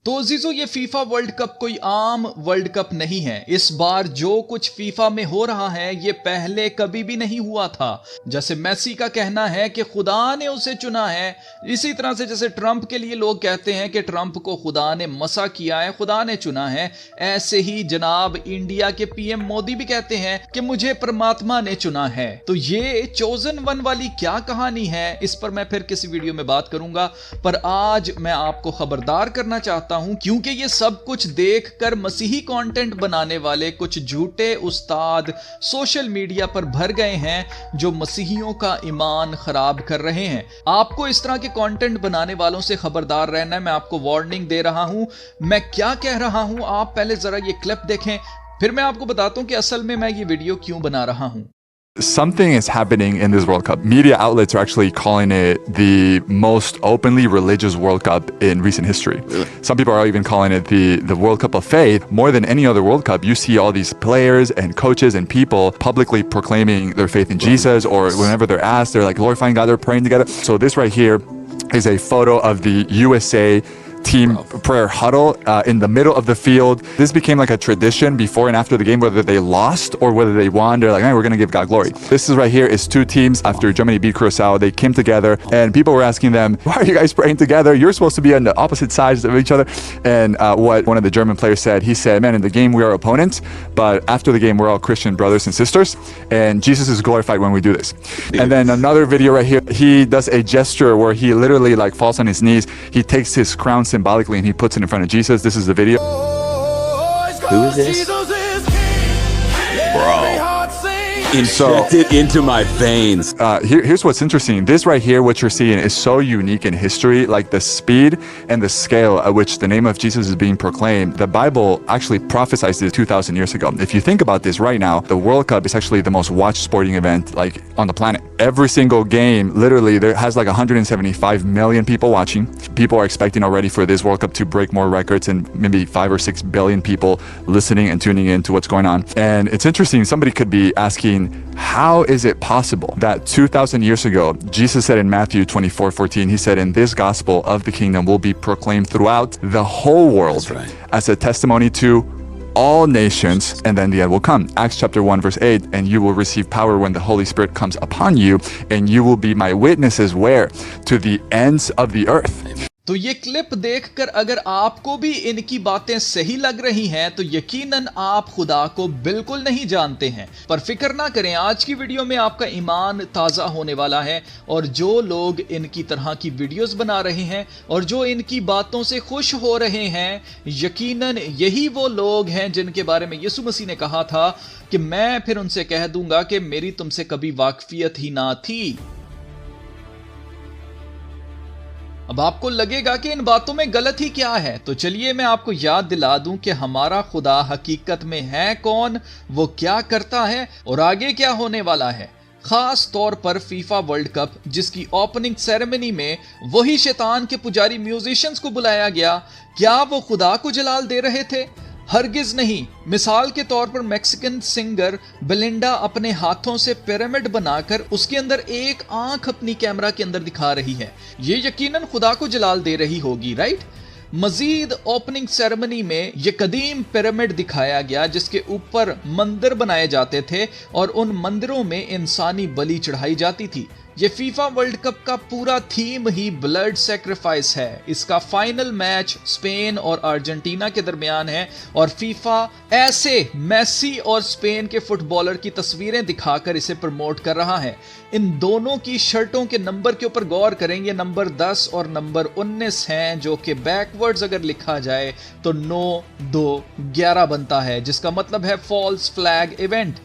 तो जीजो, ये फीफा वर्ल्ड कप कोई आम वर्ल्ड कप नहीं है। इस बार जो कुछ फीफा में हो रहा है ये पहले कभी भी नहीं हुआ था। जैसे मेसी का कहना है कि खुदा ने उसे चुना है, इसी तरह से जैसे ट्रंप के लिए लोग कहते हैं कि ट्रंप को खुदा ने मसा किया है, खुदा ने चुना है, ऐसे ही जनाब इंडिया के पीएम मोदी भी कहते हैं कि मुझे परमात्मा ने चुना है। तो ये चोजन वन वाली क्या कहानी है, इस पर मैं फिर किसी वीडियो में बात करूंगा। पर आज मैं आपको खबरदार करना चाहता हूं, क्योंकि ये सब कुछ देखकर मसीही कंटेंट बनाने वाले कुछ झूठे उस्ताद सोशल मीडिया पर भर गए हैं जो मसीहियों का ईमान खराब कर रहे हैं। आपको इस तरह के कंटेंट बनाने वालों से खबरदार रहना है। मैं आपको वार्निंग दे रहा हूं। मैं क्या कह रहा हूं, आप पहले जरा ये क्लिप देखें, फिर मैं आपको बताता हूं कि असल में मैं ये वीडियो क्यों बना रहा हूं। Something is happening in this World Cup. Media outlets are actually calling it the most openly religious World Cup in recent history. Really? Some people are even calling it the World Cup of faith. More than any other World Cup, you see all these players and coaches and people publicly proclaiming their faith in Jesus, or whenever they're asked, they're like glorifying God, they're praying together. So this right here is a photo of the USA team prayer huddle in the middle of the field. This became like a tradition before and after the game, whether they lost or whether they won. They're like, hey, we're going to give God glory. This is right here is two teams after Germany beat Curacao. They came together and people were asking them, why are you guys praying together? You're supposed to be on the opposite sides of each other. And what one of the German players said, he said, man, in the game we are opponents, but after the game we're all Christian brothers and sisters, and Jesus is glorified when we do this. And then another video right here, he does a gesture where he literally like falls on his knees. He takes his crown symbolically and he puts it in front of Jesus. This is the video. Who is this? Bro. Injected into my veins. Here's what's interesting. This right here, what you're seeing, is so unique in history. Like the speed and the scale at which the name of Jesus is being proclaimed. The Bible actually prophesied this 2,000 years ago. If you think about this right now, the World Cup is actually the most watched sporting event like on the planet. Every single game, literally, there has like 175 million people watching. People are expecting already for this World Cup to break more records, and maybe 5 or 6 billion people listening and tuning in to what's going on. And it's interesting. Somebody could be asking, how is it possible that 2,000 years ago, Jesus said in Matthew 24:14, he said, "In this gospel of the kingdom will be proclaimed throughout the whole world as a testimony to all nations, and then the end will come." Acts chapter 1 verse 8, "And you will receive power when the Holy Spirit comes upon you, and you will be my witnesses where? To the ends of the earth." तो ये clip देखकर अगर आपको भी इनकी बातें सही लग रही हैं तो यकीनन आप खुदा को बिल्कुल नहीं जानते हैं। पर फिक्र ना करें, आज की वीडियो में आपका ईमान ताज़ा होने वाला है। और जो लोग इनकी तरह की वीडियोस बना रहे हैं और जो इनकी बातों से खुश हो रहे हैं, यकीनन यही वो लोग हैं जिनके बारे में यीशु मसीह ने कहा था कि मैं फिर उनसे कह दूंगा कि मेरी तुमसे कभी वाकफियत ही ना थी। अब आपको लगेगा कि इन बातों में गलत ही क्या है, तो चलिए मैं आपको याद दिला दूं कि हमारा खुदा हकीकत में है कौन, वो क्या करता है और आगे क्या होने वाला है। खास तौर पर फीफा वर्ल्ड कप, जिसकी ओपनिंग सेरेमनी में वही शैतान के पुजारी म्यूजिशियंस को बुलाया गया, क्या वो खुदा को जलाल दे रहे थे? हरगिज नहीं। मिसाल के तौर पर मैक्सिकन सिंगर बेलिंडा अपने हाथों से पिरामिड बनाकर उसके अंदर एक आंख अपनी कैमरा के अंदर दिखा रही है। ये यकीनन खुदा को जलाल दे रही होगी, राइट? मजीद ओपनिंग सेरेमनी में ये कदीम पिरामिड दिखाया गया जिसके ऊपर मंदिर बनाए जाते थे और उन मंदिरों में इंसानी बलि चढ़ाई जाती थी। ये फीफा वर्ल्ड कप का पूरा थीम ही ब्लड सैक्रिफाइस है। इसका फाइनल मैच स्पेन और अर्जेंटीना के दरमियान है और फीफा ऐसे मेसी और स्पेन के फुटबॉलर की तस्वीरें दिखाकर इसे प्रमोट कर रहा है। इन दोनों की शर्टों के नंबर के ऊपर गौर करेंगे, नंबर 10 और नंबर 19 हैं, जो कि बैकवर्ड्स अगर लिखा जाए तो 9, 2, 11 बनता है, जिसका मतलब है फॉल्स फ्लैग इवेंट।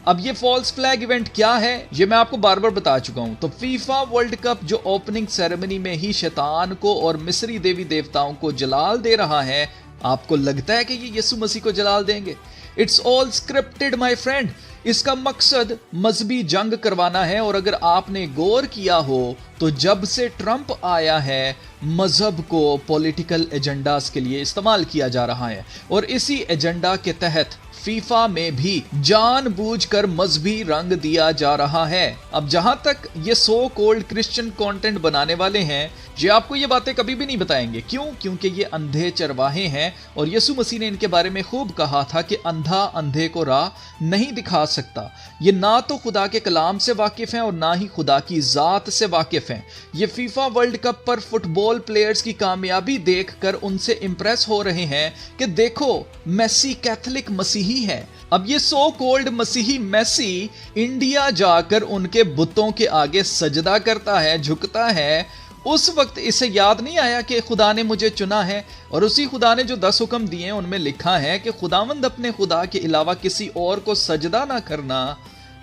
अब ये फॉल्स फ्लैग इवेंट क्या है, ये मैं आपको बार बार बता चुका हूं। तो फीफा वर्ल्ड कप जो ओपनिंग सेरेमनी में ही शैतान को और मिस्री देवी देवताओं को जलाल दे रहा है, आपको लगता है कि ये यीशु मसीह को जलाल देंगे? It's all scripted my friend. इसका मकसद मजहबी जंग करवाना है। और अगर आपने गौर किया हो तो जब से ट्रंप आया है, मजहब को पॉलिटिकल एजेंडास के लिए इस्तेमाल किया जा रहा है और इसी एजेंडा के तहत फीफा में भी जानबूझकर मजहबी रंग दिया जा रहा है। अब जहां तक ये सो कॉल्ड क्रिश्चियन कंटेंट बनाने वाले हैं, ये आपको ये बातें कभी भी नहीं बताएंगे। क्यों? क्योंकि ये अंधे चरवाहे हैं और यीशु मसीह ने इनके बारे में खूब कहा था कि अंधा अंधे को राह नहीं दिखा सकता। ये ना तो खुदा के कलाम से वाकिफ हैं और ना ही खुदा की जात से वाकिफ हैं। ये फीफा वर्ल्ड कप पर फुटबॉल प्लेयर्स की कामयाबी देखकर उनसे इंप्रेस हो रहे हैं कि देखो मेसी कैथोलिक मसीही है। अब ये सो कॉल्ड मसीही मेसी इंडिया जाकर उनके बुतों के आगे सजदा करता है, झुकता है। उस वक्त इसे याद नहीं आया कि खुदा ने मुझे चुना है और उसी खुदा ने जो 10 हुक्म दिए उनमें लिखा है कि खुदावंद अपने खुदा के अलावा किसी और को सजदा ना करना।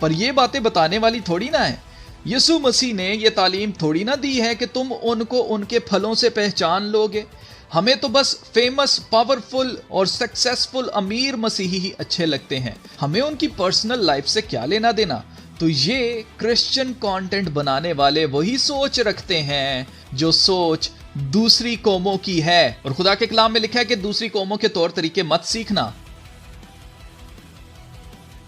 पर ये बातें बताने वाली थोड़ी ना है। यीशु मसीह ने ये तालीम थोड़ी ना दी है कि तुम उनको उनके फलों से पहचान लोगे। हमें तो बस फेमस, पावरफुल और सक्सेसफुल अमीर मसीही ही अच्छे लगते हैं। हमें उनकी पर्सनल लाइफ से क्या लेना देना। तो ये क्रिश्चियन कंटेंट बनाने वाले वही सोच रखते हैं जो सोच दूसरी कौमों की है। और खुदा के कलाम में लिखा है कि दूसरी कौमों के तौर तरीके मत सीखना।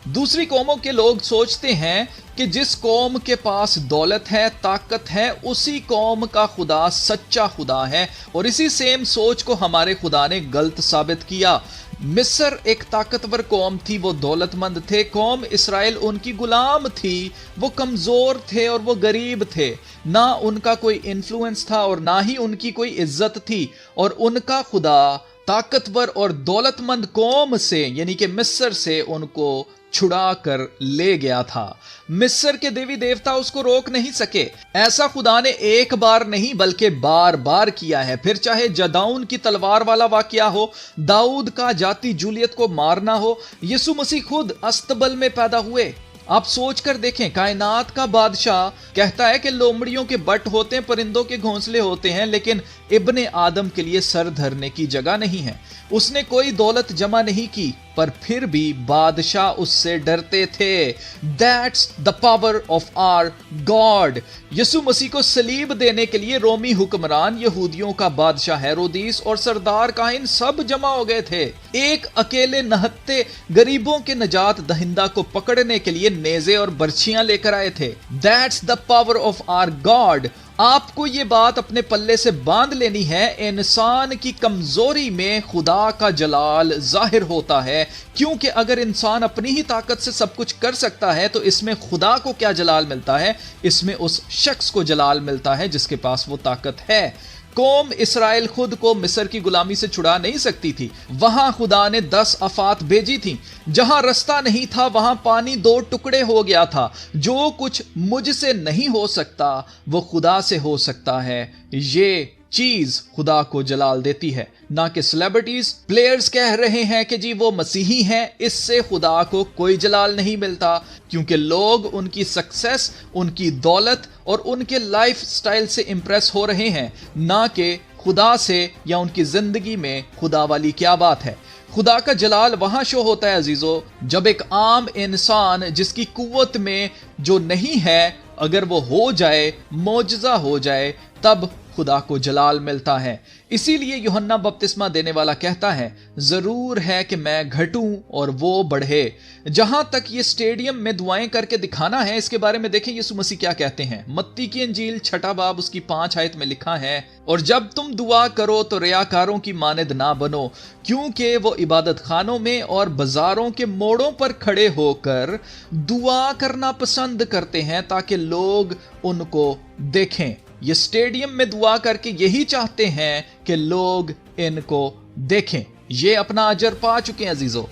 दूसरी कौमों के लोग सोचते हैं कि जिस कौम के पास दौलत है, ताकत है, उसी कौम का खुदा सच्चा खुदा है। और इसी सेम सोच को हमारे खुदा ने गलत साबित किया। मिस्र एक ताकतवर कौम थी, वो दौलतमंद थे। कौम इस्राएल उनकी गुलाम थी, वो कमजोर थे और वो गरीब थे। ना उनका कोई इन्फ्लुएंस था और ना ही उनकी कोई इज्जत थी। और उनका खुदा ताकतवर और दौलतमंद कौम से यानी कि मिस्र से उनको छुड़ा कर ले गया था। मिस्र के देवी देवता उसको रोक नहीं सके। ऐसा खुदा ने एक बार नहीं बल्कि बार बार किया है। फिर चाहे जदाउन की तलवार वाला वाकया हो, दाऊद का जाति जूलियत को मारना हो, यीशु मसीह खुद अस्तबल में पैदा हुए। आप सोच कर देखें, कायनात का बादशाह कहता है कि लोमड़ियों के बट होते हैं, परिंदों के घोंसले होते हैं, लेकिन इब्ने आदम के लिए सर धरने की जगह नहीं है। उसने कोई दौलत जमा नहीं की, पर फिर भी बादशाह उससे डरते थे। That's the power of our God. यीशु मसीह को सलीब देने के लिए रोमी हुक्मरान, यहूदियों का बादशाह हेरोदिस और सरदार काहिन सब जमा हो गए थे। एक अकेले नहत्ते गरीबों के नजात दहिंदा को पकड़ने के लिए नेज़े और बर्छियां लेकर आए थे। That's the power of our God. आपको ये बात अपने पल्ले से बांध लेनी है। इंसान की कमजोरी में खुदा का जलाल जाहिर होता है, क्योंकि अगर इंसान अपनी ही ताकत से सब कुछ कर सकता है तो इसमें खुदा को क्या जलाल मिलता है? इसमें उस शख्स को जलाल मिलता है जिसके पास वो ताकत है। कौम इस्राएल खुद को मिस्र की गुलामी से छुड़ा नहीं सकती थी। वहां खुदा ने 10 आफत भेजी थी। जहां रास्ता नहीं था वहां पानी 2 टुकड़े हो गया था। जो कुछ मुझसे नहीं हो सकता वो खुदा से हो सकता है। ये चीज खुदा को जलाल देती है, ना कि सेलिब्रिटीज। प्लेयर्स कह रहे हैं कि जी वो मसीही हैं, इससे खुदा को कोई जलाल नहीं मिलता, क्योंकि लोग उनकी सक्सेस, उनकी दौलत और उनके लाइफ स्टाइल से इंप्रेस हो रहे हैं, ना कि खुदा से या उनकी जिंदगी में खुदा वाली क्या बात है। खुदा का जलाल वहां शो होता है अजीजों, जब एक आम इंसान जिसकी कुव्वत में जो नहीं है, अगर वो हो जाए, मौजज़ा हो जाए, तब खुदा को जलाल मिलता है। इसीलिए यूहन्ना बपतिस्मा देने वाला कहता है, जरूर है कि मैं घटूं और वो बढ़े। जहां तक ये स्टेडियम में दुआएं करके दिखाना है, इसके बारे में देखें यीशु मसीह क्या कहते हैं। मत्ती की अंजील 6 बाब उसकी 5 आयत में लिखा है, और जब तुम दुआ करो तो रियाकारों की मानद ना बनो, क्योंकि वो इबादत खानों में और बाजारों के मोड़ों पर खड़े होकर दुआ करना पसंद करते हैं ताकि लोग उनको देखें। ये स्टेडियम में दुआ करके यही चाहते हैं कि लोग इनको देखें। ये अपना अजर पा चुके हैं अजीजों।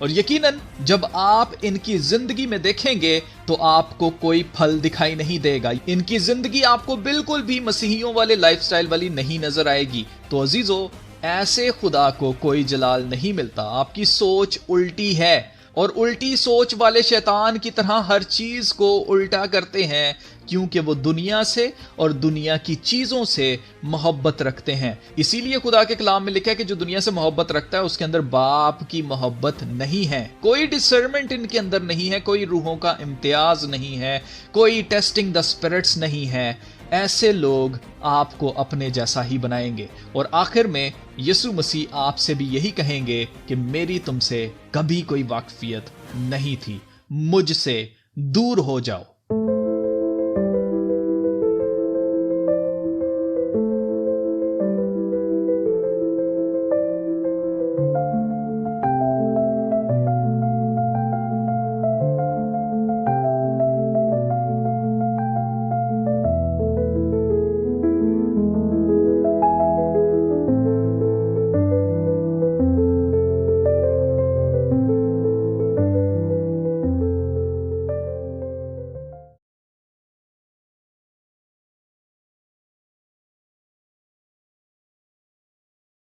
और यकीनन जब आप इनकी जिंदगी में देखेंगे तो आपको कोई फल दिखाई नहीं देगा। इनकी जिंदगी आपको बिल्कुल भी मसीहियों वाले लाइफस्टाइल वाली नहीं नजर आएगी। तो अजीजों, ऐसे खुदा को कोई जलाल नहीं मिलता। आपकी सोच उल्टी है। और उल्टी सोच वाले शैतान की तरह हर चीज को उल्टा करते हैं, क्योंकि वो दुनिया से और दुनिया की चीजों से मोहब्बत रखते हैं। इसीलिए खुदा के कलाम में लिखा है कि जो दुनिया से मोहब्बत रखता है उसके अंदर बाप की मोहब्बत नहीं है। कोई डिसर्नमेंट इनके अंदर नहीं है, कोई रूहों का इम्तियाज नहीं है, कोई टेस्टिंग द स्पिरिट्स नहीं है। ऐसे लोग आपको अपने जैसा ही बनाएंगे और आखिर में यीशु मसीह आपसे भी यही कहेंगे कि मेरी तुमसे कभी कोई वाकफियत नहीं थी, मुझसे दूर हो जाओ।